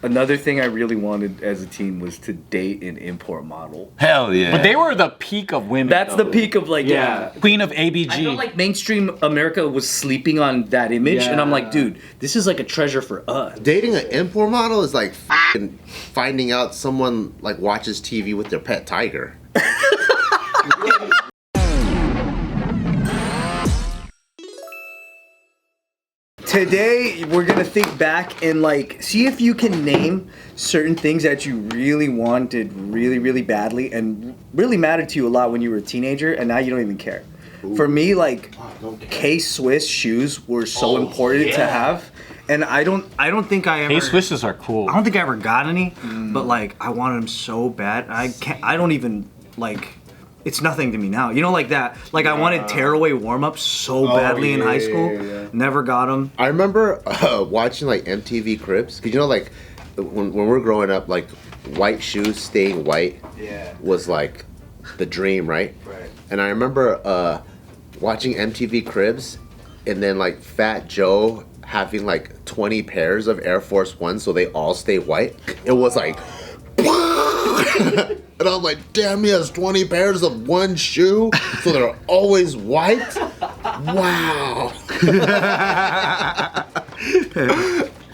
Another thing I really wanted as a teen was to date an import model. Hell yeah. But they were the peak of women. That's though. the peak of like, yeah. Queen of ABG. I felt like mainstream America was sleeping on that image, and I'm like, dude, this is like a treasure for us. Dating an import model is like finding out someone like watches TV with their pet tiger. Today, we're gonna think back and like see if you can name certain things that you really wanted really, really badly and really mattered to you a lot when you were a teenager, and now you don't even care. Ooh. For me, like K-Swiss shoes were so important to have, and I don't think I ever. K-Swisses are cool. I don't think I ever got any, but like I wanted them so bad. I don't even like. It's nothing to me now. You know, like that. Like I wanted tearaway warm-ups so badly in high school. Yeah. Never got them. I remember watching like MTV Cribs. Cause you know, like when we were growing up, like white shoes staying white was like the dream, right? Right. And I remember watching MTV Cribs, and then like Fat Joe having like 20 pairs of Air Force Ones, so they all stay white. It was like. And I'm like, damn, he has 20 pairs of one shoe, so they're always white? Wow. I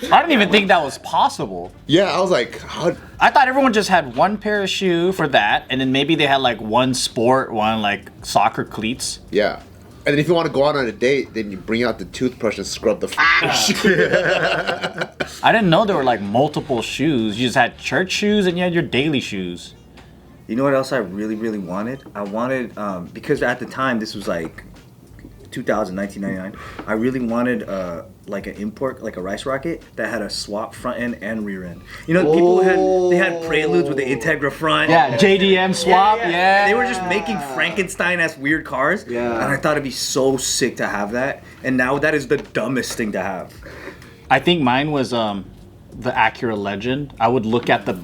didn't even think that was possible. Yeah, I was like, how? I thought everyone just had one pair of shoe for that, and then maybe they had like one sport, one like soccer cleats. Yeah. And then if you want to go out on a date, then you bring out the toothbrush and scrub the shoe. I didn't know there were like multiple shoes. You just had church shoes and you had your daily shoes. You know what else I really, really wanted? I wanted, because at the time, this was like 1999, I really wanted like an import, like a rice rocket that had a swap front end and rear end. You know, people had Preludes with the Integra front. Yeah, JDM swap, yeah. They were just making Frankenstein-esque weird cars. Yeah. And I thought it'd be so sick to have that. And now that is the dumbest thing to have. I think mine was the Acura Legend. I would look at the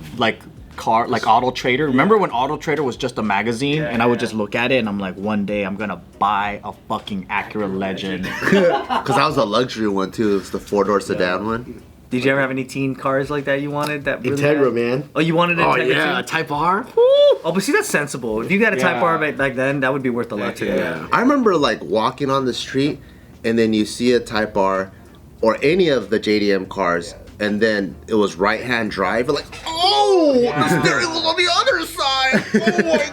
car, like Auto Trader. Remember when Auto Trader was just a magazine, and I would just look at it and I'm like, one day I'm gonna buy a fucking Acura Legend. Because that was a luxury one too. It's the 4-door sedan one. Did you ever have any teen cars like that you wanted? That really Integra, man. Oh, you wanted an Integra? Oh yeah, a Type R. Oh, but see, that's sensible. If you got a Type R back then, that would be worth a lot to you. Yeah. I remember like walking on the street, and then you see a Type R, or any of the JDM cars. And then it was right-hand drive. Like, oh, the steering wheel's on the other side. Oh my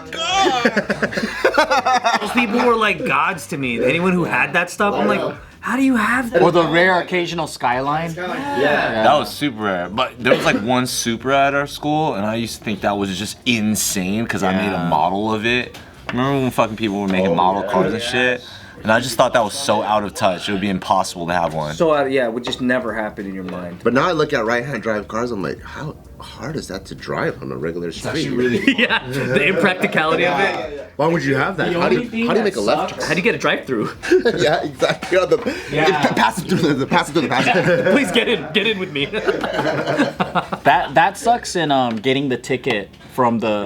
god! Those people were like gods to me. Anyone who had that stuff, I'm like, how do you have that? Or the rare occasional Skyline. Yeah. That was super rare. But there was like one Supra at our school, and I used to think that was just insane because I made a model of it. Remember when fucking people were making model cars and shit? And I just thought that was so out of touch. It would be impossible to have one. So it would just never happen in your mind. But now I look at right-hand drive cars, I'm like, how hard is that to drive on a regular street? Really the impracticality of it. Why would you have that? How do you make a left turn? How do you get a drive-through? Yeah, exactly. Pass it through the passenger. Please get in with me. That sucks in getting the ticket from the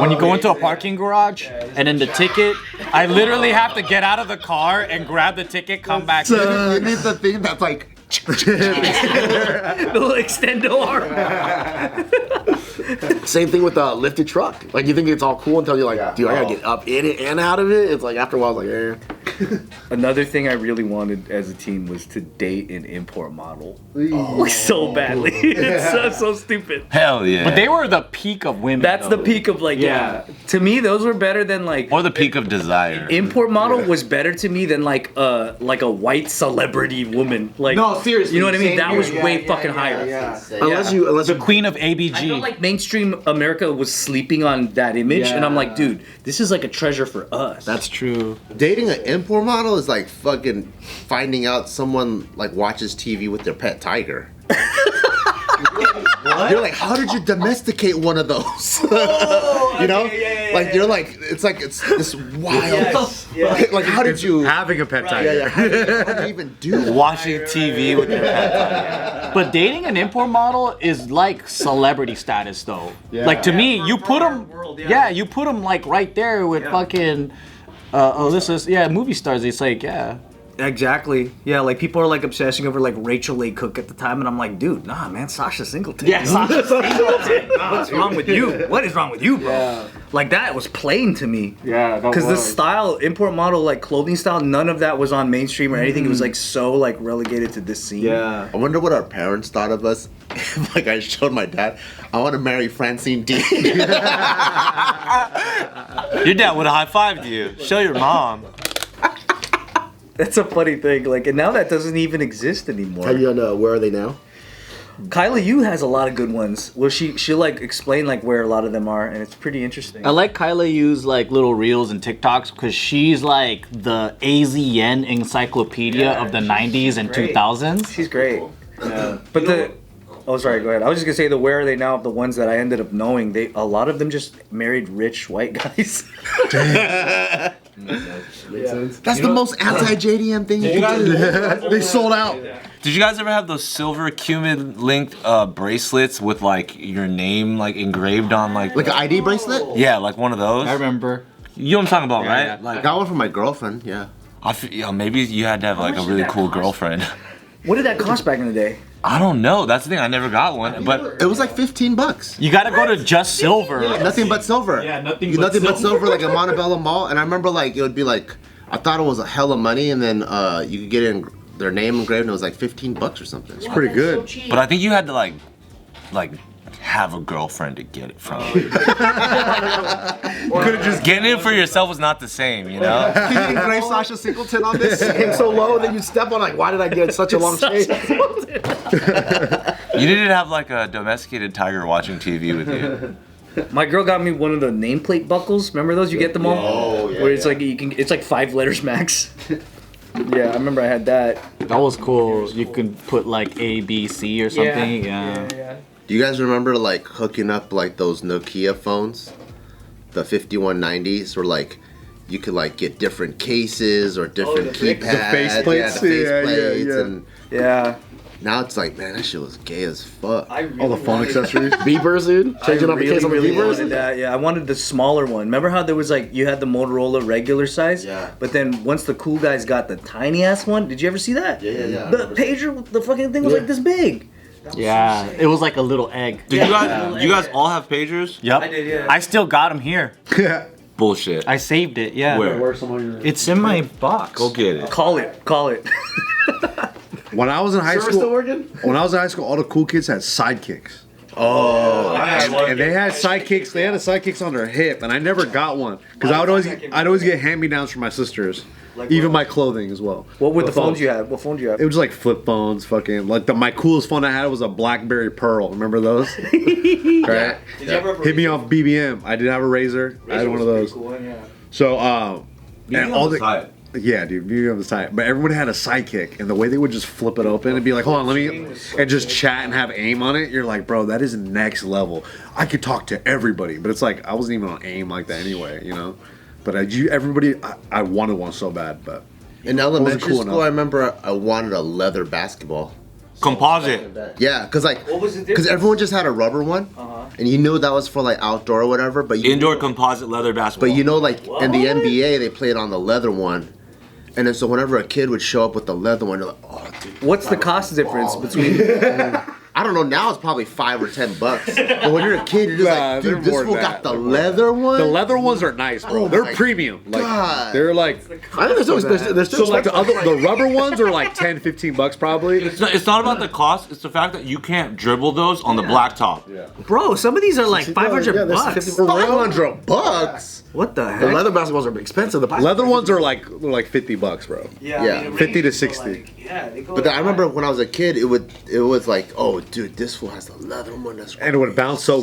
when you go into a parking garage and then the ticket, I literally have to get out of the car and grab the ticket, come back. So you need the thing that's like the little extendo arm. Same thing with the lifted truck. Like you think it's all cool until you're like, dude, I gotta get up in it and out of it. It's like after a while, it's like, Another thing I really wanted as a teen was to date an import model. So badly. It's so stupid. Hell yeah. But they were the peak of women. That's though. the peak of like, to me, those were better than like. Or the peak of desire. Import model was better to me than like a white celebrity woman. Like, no, seriously. You know what I mean? That was way fucking higher. Unless the Queen of ABG. I felt like mainstream America was sleeping on that image, and I'm like, dude, this is like a treasure for us. That's true. Dating an import model is like fucking finding out someone like watches TV with their pet tiger. What? You're like, how did you domesticate one of those? You know, like you're like, it's this wild. Like, how did you having a pet tiger? How did you even do watching TV with your pet tiger? But dating an import model is like celebrity status, though. Like to me, you put them, you put them like right there with fucking. Movie stars. It's like, Exactly. Yeah, like people are like obsessing over like Rachel A. Cook at the time, and I'm like, dude, nah, man, Sasha Singleton. Yeah, Sasha Singleton. What's wrong with you? What is wrong with you, bro? Yeah. Like that was plain to me. Yeah, Because the style, import model, like clothing style, none of that was on mainstream or anything. It was like so like relegated to this scene. Yeah. I wonder what our parents thought of us. Like I showed my dad, I want to marry Francine D. Your dad would have high-fived you. Show your mom. That's a funny thing. Like, and now that doesn't even exist anymore. Tell you where are they now? Kyla Yu has a lot of good ones. Well, she'll like explain like where a lot of them are, and it's pretty interesting. I like Kyla Yu's like little reels and TikToks because she's like the AZN encyclopedia of the 90s and great. 2000s. She's great. Yeah. But oh, sorry, go ahead. I was just gonna say the where are they now of the ones that I ended up knowing. A lot of them just married rich white guys. Makes sense. That's the most anti-JDM thing you can do. They sold out. Did you guys ever have those silver Cupid linked bracelets with like your name like engraved on like Like an ID bracelet? yeah, like one of those? I remember. You know what I'm talking about, right? yeah. I got one from my girlfriend, yeah. Maybe you had to have like a really cool girlfriend. What did that cost back in the day? I don't know. That's the thing. I never got one, but It was like $15. You gotta go to Just Silver. Nothing but silver. Yeah, nothing but Nothing but silver. silver, like at Montebello Mall. And I remember like it would be like, I thought it was a hell of money, and then you could get in their name engraved, and it was like $15 or something. It's pretty good. I think you had to like have a girlfriend to get it from. You could have just getting it for yourself was not the same, you know. Can you engrave Sasha Singleton on this? Came so low, and then you step on like, why did I get such a long chain? You didn't have like a domesticated tiger watching TV with you. My girl got me one of the nameplate buckles. Remember those? You get them all. Oh, yeah, Where it's like it's like 5 letters max. Yeah, I remember I had that. That was cool. You could put like A, B, C or something. Yeah. Do you guys remember like hooking up like those Nokia phones, the 5190s, where like you could like get different cases or different keypads, face plates? the face Yeah, plates, yeah. and Yeah. now it's like, man, that shit was gay as fuck. All the phone accessories. Beepers, dude. Changing up the case on the really beepers. wanted that. Yeah, I wanted the smaller one. Remember how there was like you had the Motorola regular size? Yeah. But then once the cool guys got the tiny ass one, did you ever see that? Yeah. The pager, the fucking thing was like this big. Yeah. It was like a little egg. Did you guys all have pagers? Yep. I did, yeah. I still got them here. Bullshit. I saved it. Yeah. Where? Where's some of your... It's in my box. Go get it. Call it. When I was in high Service still school, working? all the cool kids had sidekicks. Oh, And they had sidekicks. They had the sidekicks on their hip, and I never got one because I'd always get hand-me-downs from my sisters, even my clothing as well. What were the phones you had? What phone did you have? It was like flip phones, fucking like my coolest phone I had was a BlackBerry Pearl. Remember those? Right? Did you ever have a Hit me Razor? off BBM. I did have a Razor. I had one of those. Cool one, yeah. So and all the Side. yeah, dude, BBM was tight. But everyone had a sidekick, and the way they would just flip it open and be like, "Hold on, let me," and just chat and have aim on it. You're like, bro, that is next level. I could talk to everybody, but it's like I wasn't even on aim like that anyway, you know. But I wanted one so bad, but in elementary cool school, enough. I remember I wanted a leather basketball. Composite. Yeah, because like, What was the because difference? everyone just had a rubber one, and you knew that was for like outdoor or whatever. But you, Indoor composite leather basketball. but you know, like in the NBA, they played on the leather one, and then so whenever a kid would show up with the leather one, you're like, oh, dude. What's the cost difference between? I don't know. Now it's probably $5 or $10. But when you're a kid, you're just like, they're dude, this more fool than got that. the leather one. the leather ones are nice, bro. Oh They're my premium. Like God. they're like I think there's so like the rubber ones are like $10-15 probably. It's not about the cost. It's the fact that you can't dribble those on the blacktop. Bro, some of these are like $500 yeah, there's bucks. 50 for real. $500. What the heck? The leather basketballs are expensive. The plastic Leather ones are like $50, bro. Yeah, Yeah. I mean, it 50 to ranges, 60. like, yeah, they go But like I remember when I was a kid, it was like, oh, dude, this fool has the leather one. That's And it would bounce so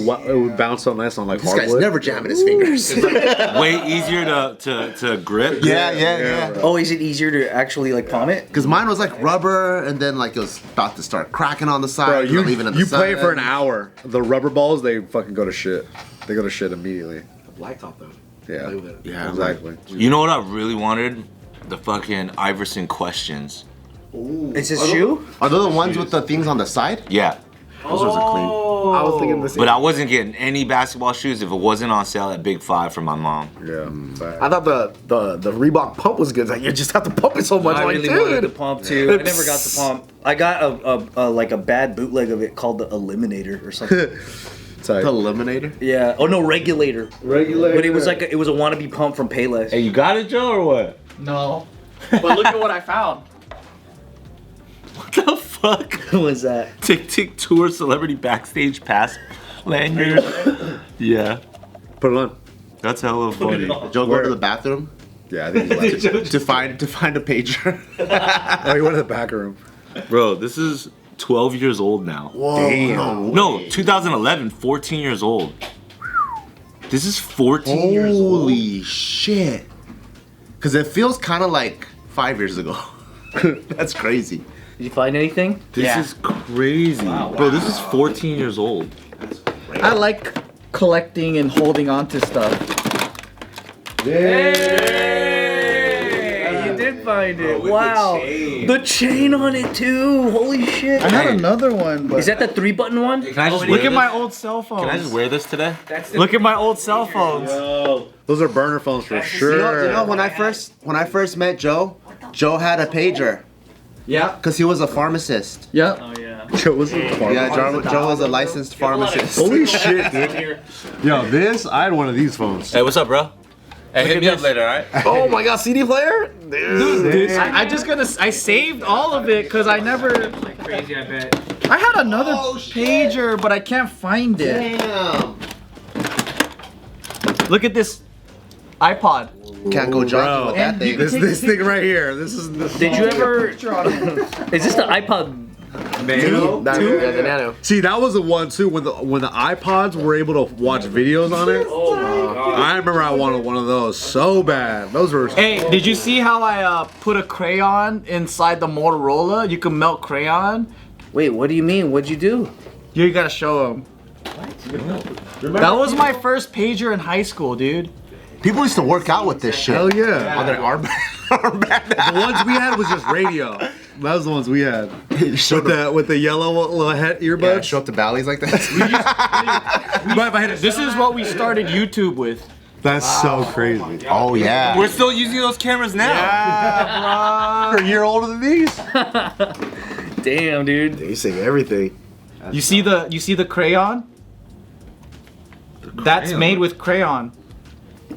nice on like This guy's hardwood. never jamming his fingers. Way easier to grip. Yeah. Oh, is it easier to actually like palm it? Because mine was like rubber, and then like it was about to start cracking on the side. Bro, 'cause you I'm leaving in the you play it sun. for an hour. The rubber balls, they fucking go to shit. They go to shit immediately. blacktop though. Yeah, Yeah, exactly. You know what I really wanted? The fucking Iverson questions. Is this shoe? Are those the ones with the things on the side? Yeah. Those ones are clean. I was thinking the same. But I wasn't getting any basketball shoes if it wasn't on sale at Big Five from my mom. Yeah. I thought the Reebok pump was good. It's like you just have to pump it so much. I like, really dude. wanted the pump too. I never got the pump. I got a like a bad bootleg of it called the Eliminator or something. The Eliminator? Yeah. Oh no, Regulator. Regulator. But it was like it was a wannabe pump from Payless. Hey, you got it, Joe, or what? No. But look at what I found. What the fuck? What was that? Tick Tour Celebrity Backstage Pass lanyard. Yeah. Put it on. That's hella funny. Did Joe go to the bathroom? Yeah, I think he's left. to find a pager. Oh, he went to the back room. Bro, this is 12 years old now. Damn. No, 2011, 14 years old. This is 14 years old. Holy shit. Because it feels kind of like 5 years ago. That's crazy. Did you find anything? This is crazy. Bro, this is 14 years old. I like collecting and holding on to stuff. Hey, you did find it. Wow. The chain on it too. Holy shit. I had another one, but Is that the 3-button one? Can I just look wear at this? my old cell phones. Can I just wear this today? Look at my old cell phones. Those are burner phones for sure. You know when I first met Joe had a pager. Yeah. Because he was a pharmacist. Yep. Joe was a Yeah, Joe was a licensed pharmacist. Holy shit, dude. Yo, I had one of these phones. Hey, what's up, bro? Hey, hit me up later, alright? Oh my god, CD player? Dude. I saved all of it because I never. Crazy, I bet. I had another pager, but I can't find it. Damn. Look at this iPod. Can't go jogging Bro. with that thing. This thing right here. This is. Did you ever? Is this the iPod? Nano? Yeah, the Nano. See, that was the one too. When the iPods were able to watch videos on it. Oh my god. I remember I wanted one of those so bad. Those were. Hey, did you see how I put a crayon inside the Motorola? You can melt crayon. Wait, what do you mean? What'd you do? You gotta show them. That was my first pager in high school, dude. People used to work out with this shit. Hell yeah. On their armband. The ones we had was just radio. That was the ones we had. With the yellow little head Yeah, earbuds. show up to Bally's like that. This is what we started YouTube with. That's so crazy. Oh yeah. We're still using those cameras now. You're a year older than these. Damn, dude. You sing everything. You see the crayon? That's made with crayon.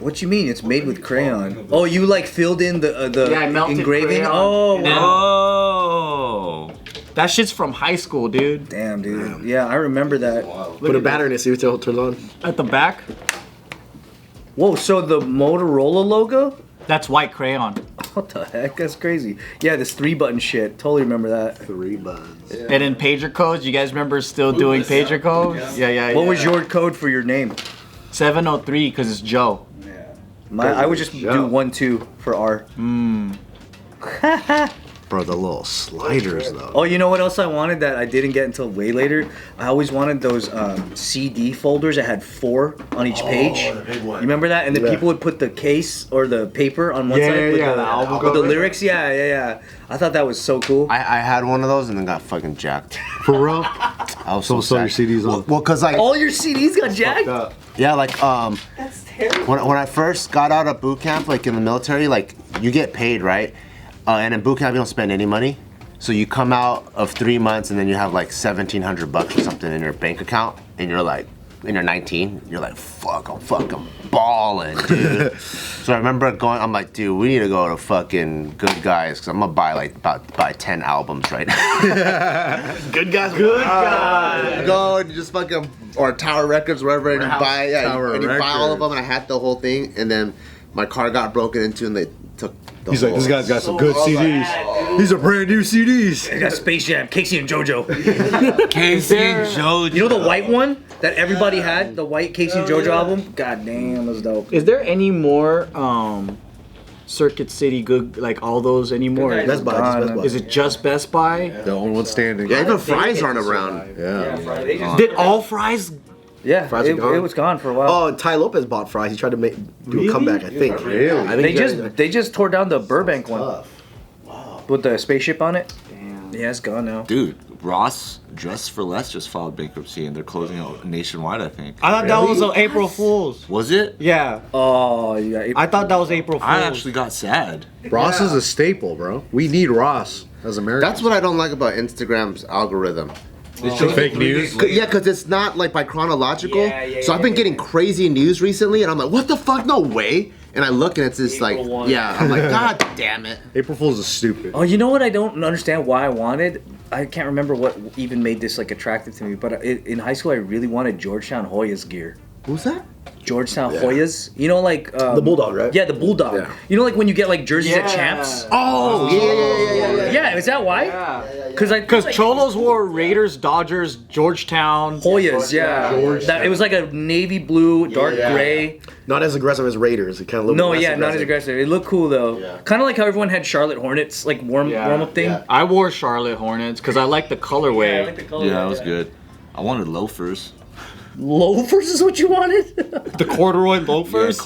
What you mean? It's made with crayon. Oh, you like filled in the Yeah, I melted engraving? crayon. Oh, And then- Oh. That shit's from high school, dude. damn, dude. Yeah, I remember that. Put a battery in it, see if it turns on. At the back, Whoa, so the Motorola logo? that's white crayon. What the heck? That's crazy. Yeah, this 3-button shit. Totally remember that. 3 buttons. And then pager codes. You guys remember still doing pager codes? Yeah. What was your code for your name? 703? Because it's Joe. I would just do 1-2 for R. Bro, the little sliders though. Oh, you know what else I wanted that I didn't get until way later? I always wanted those CD folders that had 4 on each page. the big one. You remember that? And then Yeah. people would put the case or the paper on one Yeah, side with, yeah, the, the album with the cover. lyrics. Yeah. I thought that was so cool. I had one of those and then got fucking jacked. For real? I was So sad. your CDs on. Well, cause like All your CDs got jacked? yeah, like That's terrible. when I first got out of boot camp, like in the military, like you get paid, right? And in boot camp you don't spend any money. So you come out of 3 months and then you have like $1,700 or something in your bank account, and you're like, and you're 19, you're like, fuck, I'm fucking balling, dude. So I remember I'm like, dude, we need to go to fucking Good Guys, because I'm gonna buy 10 albums right now. Good guys. Good guys. Go and you just fucking, or Tower Records, wherever, and you buy, Tower and you buy all of Records. them, and I had the whole thing, and then my car got broken into, and they took the He's whole. like, this guy's got some good CDs. These are brand new CDs. I got Space Jam, Casey and JoJo. Casey and JoJo. You know the white one that everybody had? The white Casey and JoJo album? God damn, that's dope. Is there any more Circuit City good, like all those anymore? Best Buy. Just Best Buy. Is it just Best Buy? The only one standing. Yeah, even fries aren't around. Yeah. Did all fries? Yeah, Fries are it gone? was gone for a while. Oh, Ty Lopez bought fries. He tried to do a comeback, I think. Really? I think They just tore down the Burbank one with the spaceship on it. Yeah, it's gone now. Dude, Ross Dress for Less just filed bankruptcy and they're closing out nationwide, I think. I thought that was an April Fool's. Was it? Yeah. Oh, you got I thought that was April Fool's. I actually got sad. Ross is a staple, bro. We need Ross as Americans. That's what I don't like about Instagram's algorithm. It's just fake news. Yeah, because it's not like by chronological. Yeah, So I've been getting crazy news recently, and I'm like, what the fuck? No way. And I look, and it's just like, April 1. yeah. I'm like, God damn it. April Fools is stupid. Oh, you know what I don't understand why I wanted? I can't remember what even made this like attractive to me, but in high school I really wanted Georgetown Hoyas gear. Who's that? Georgetown Hoyas, you know, like The Bulldog, right? Yeah, the Bulldog. Yeah. You know, like when you get like jerseys at Champs. Oh, yeah. Yeah, is that why? Because Cholos wore Raiders, Dodgers, Georgetown. Hoyas, yeah. That, it was like a navy blue, dark gray. Not as aggressive as Raiders. It kind of looked No, less yeah, not as aggressive. It looked cool though. Yeah. Kind of like how everyone had Charlotte Hornets, like warm up thing. yeah. I wore Charlotte Hornets because I like the colorway. the color. Yeah, that was good. I wanted loafers. Loafers is what you wanted? The corduroy Yeah, loafers.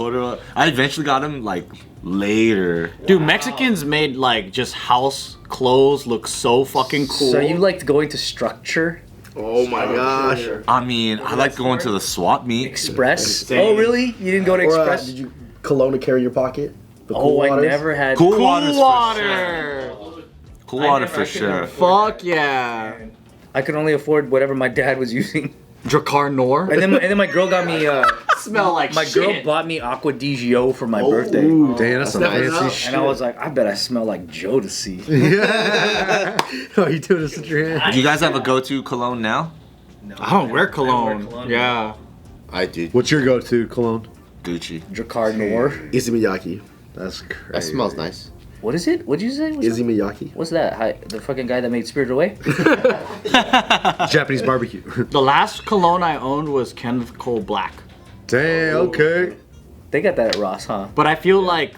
I eventually got them like later. Dude, Mexicans made like just house clothes look so fucking cool. So you liked going to Structure Oh my gosh. I mean, I like going to the swap meet. Express? Same. Oh, really? You didn't go to Or Express? did you cologne to carry in your pocket? The Oh, I waters? never had. Cool Cool waters water. for sure. Cool water for sure. Fuck yeah. I could only afford whatever my dad was using. Dracar Nor. And then my girl got me. Smell like My girl bought me Aqua di Gio for my birthday. Ooh, damn, that's some Stepping fancy up. shit. And I was like, I bet I smell like Jodeci. Oh, you doing this with your hand? Do you guys have a go-to cologne now? I don't wear cologne. Yeah. I do. What's your go-to cologne? Gucci. Dracar Nor. Izzy Miyake. That's crazy. That smells nice. What is it? What'd you say? Izzy Miyake. What's that? The fucking guy that made Spirited Away? Japanese barbecue. The last cologne I owned was Kenneth Cole Black. Damn. Okay. They got that at Ross, huh? But I feel like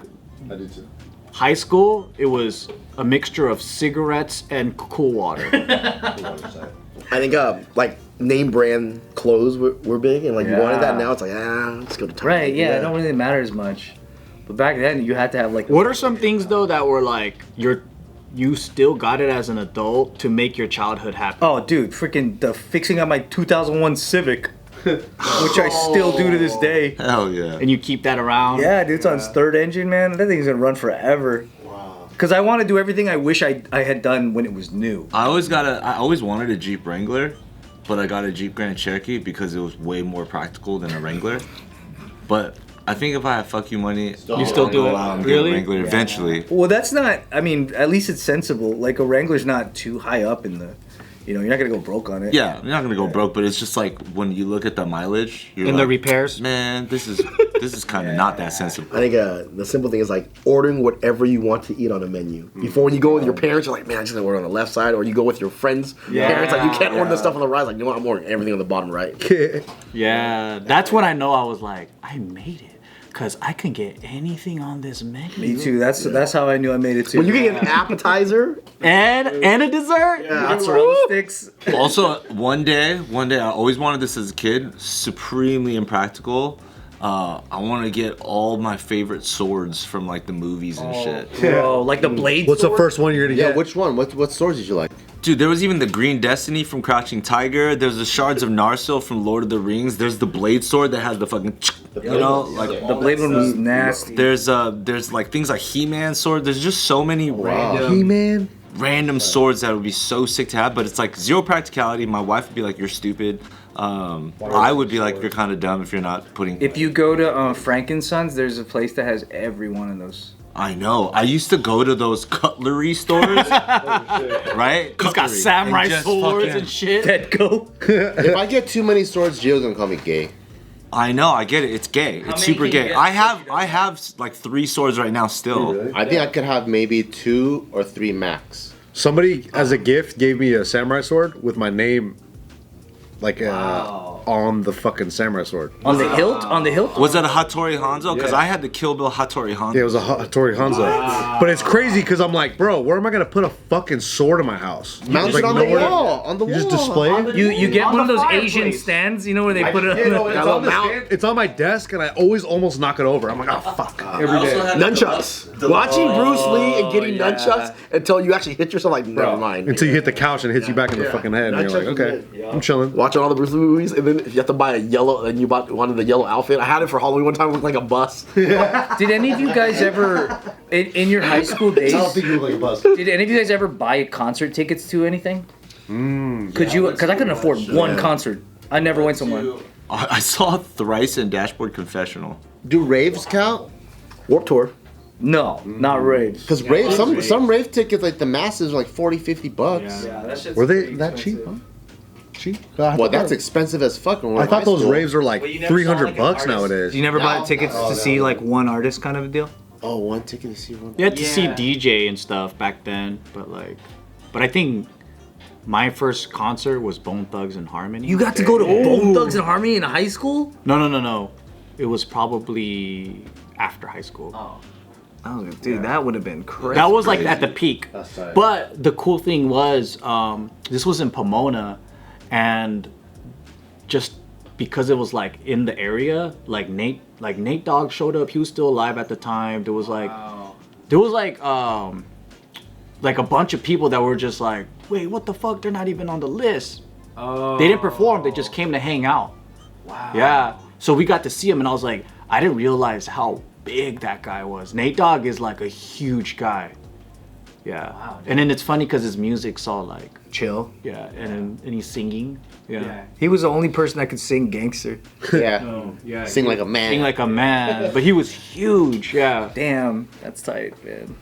I do too. high school, it was a mixture of cigarettes and cool water. I think like name brand clothes were big, and like you wanted that. Yeah. Now it's like let's go to Target. Right, yeah, it don't really matter as much. But back then, you had to have like. What are some things though that were like you still got it as an adult to make your childhood happy? Oh, dude, freaking the fixing up my 2001 Civic, which I still do to this day. Hell yeah. And you keep that around? Yeah, dude, it's on its third engine, man. That thing's gonna run forever. Wow. Because I want to do everything I wish I had done when it was new. I always wanted a Jeep Wrangler, but I got a Jeep Grand Cherokee because it was way more practical than a Wrangler. But I think if I have fuck you money, You still do it? go out and Really? get a Wrangler eventually. Well, that's not. I mean, at least it's sensible. Like a Wrangler's not too high up in the. You know, you're not gonna go broke on it. Yeah, you're not gonna go broke, but it's just like when you look at the mileage, you're And like, the repairs? Man, this is kind of not that sensible. I think the simple thing is like ordering whatever you want to eat on a menu. Before when you go with your parents, you're like, man, I just want to order on the left side, or you go with your friends' parents, like you can't order the stuff on the right. Like, you know what, I'm ordering everything on the bottom right. Yeah. That's when I know I was like, I made it. Because I can get anything on this menu. Me too. That's how I knew I made it too. When you get an appetizer, And a dessert? mozzarella sticks. Also, one day, I always wanted this as a kid, supremely impractical. I want to get all my favorite swords from like the movies and shit. Bro, like the blade. What's the sword? first one you're gonna Yeah, get? which one? What swords did you like? Dude, there was even the Green Destiny from Crouching Tiger. There's the Shards of Narsil from Lord of the Rings. There's the blade sword that has the fucking, you know, like The blade one was nasty. there's like things like He-Man sword. There's just so many He-Man. random swords that would be so sick to have, but it's like zero practicality. My wife would be like, "You're stupid." I would be like, "You're kind of dumb if you're not putting." If you go to Frankensons, there's a place that has every one of those. I know. I used to go to those cutlery stores, right? It's got samurai And just swords fucking- and shit. Petco. If I get too many swords, Gio's gonna call me gay. I know. I get it. It's gay. It's many super can you gay. get? I have like 3 swords right now still. I think I could have maybe 2 or 3 max. Somebody as a gift gave me a samurai sword with my name, like on the fucking samurai sword. On the hilt? On the hilt? Was that a Hattori Hanzo? Because I had the Kill Bill Hattori Hanzo. Yeah, it was a Hattori Hanzo. But it's crazy because I'm like, bro, where am I gonna put a fucking sword in my house? Mount it on the wall. On the wall. You just display it? You get one of those fireplace. Asian stands, you know, where they put it on the... It's on my desk and I always almost knock it over. I'm like, oh fuck. Every day. Nunchucks. Watching Bruce Lee and getting nunchucks until you actually hit yourself, like, never mind. Until you hit the couch and it hits you back in the fucking head and you're like, okay, I'm chilling. Watching all the Bruce Lee movies, and then if you have to buy a yellow, and you wanted the yellow outfit. I had it for Halloween one time. It looked like a bus. Did any of you guys ever, in your high school days, I don't think you look like a bus. did any of you guys ever buy concert tickets to anything? Could you? Because I couldn't afford one concert. I never went somewhere. I saw Thrice in Dashboard Confessional. Do raves count? Warped Tour. No, not raves. Because some rave tickets, like the masses, are like $40-$50. Yeah, that's just Were they that cheap? Huh? Cheap? Well, that's expensive as fuck. when we're I in thought high those school. raves were like $300 nowadays. You never bought tickets to see like one artist kind of a deal? Oh, one ticket to see one. You had to see DJ and stuff back then, but I think my first concert was Bone Thugs and Harmony. You got to go to Bone Thugs and Harmony in high school? No. It was probably after high school. Oh, dude, that would have been crazy. That was like at the peak. That's tight. But the cool thing was, this was in Pomona, and just because it was like in the area, like Nate Dogg showed up. He was still alive at the time. There was like a bunch of people that were just like, wait, what the fuck? They're not even on the list. Oh. They didn't perform. They just came to hang out. Wow. Yeah. So we got to see him, and I was like, I didn't realize how big that guy was. Nate Dogg is like a huge guy. Yeah. Wow, and then it's funny because his music's all like chill. Yeah, and he's singing. Yeah. He was the only person that could sing gangster. Yeah. Sing like a man. Sing like a man. But he was huge, yeah. Damn, that's tight, man.